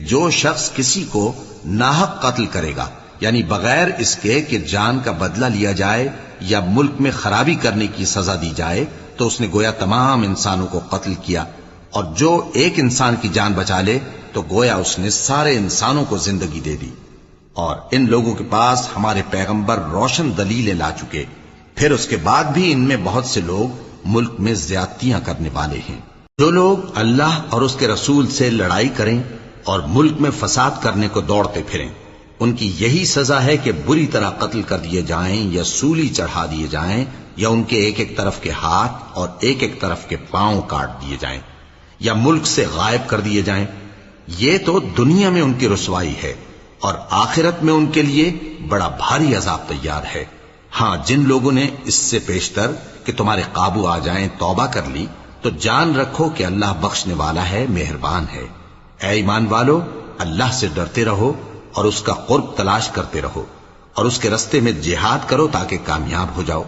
جو شخص کسی کو ناحق قتل کرے گا، یعنی بغیر اس کے کہ جان کا بدلہ لیا جائے یا ملک میں خرابی کرنے کی سزا دی جائے، تو اس نے گویا تمام انسانوں کو قتل کیا، اور جو ایک انسان کی جان بچا لے تو گویا اس نے سارے انسانوں کو زندگی دے دی۔ اور ان لوگوں کے پاس ہمارے پیغمبر روشن دلیلیں لا چکے، پھر اس کے بعد بھی ان میں بہت سے لوگ ملک میں زیادتیاں کرنے والے ہیں۔ جو لوگ اللہ اور اس کے رسول سے لڑائی کریں اور ملک میں فساد کرنے کو دوڑتے پھریں، ان کی یہی سزا ہے کہ بری طرح قتل کر دیے جائیں یا سولی چڑھا دیے جائیں، یا ان کے ایک ایک طرف کے ہاتھ اور ایک ایک طرف کے پاؤں کاٹ دیے جائیں، یا ملک سے غائب کر دیے جائیں۔ یہ تو دنیا میں ان کی رسوائی ہے، اور آخرت میں ان کے لیے بڑا بھاری عذاب تیار ہے۔ ہاں، جن لوگوں نے اس سے پیشتر کہ تمہارے قابو آ جائیں توبہ کر لی، تو جان رکھو کہ اللہ بخشنے والا ہے، مہربان ہے۔ اے ایمان والو، اللہ سے ڈرتے رہو اور اس کا قرب تلاش کرتے رہو، اور اس کے رستے میں جہاد کرو تاکہ کامیاب ہو جاؤ۔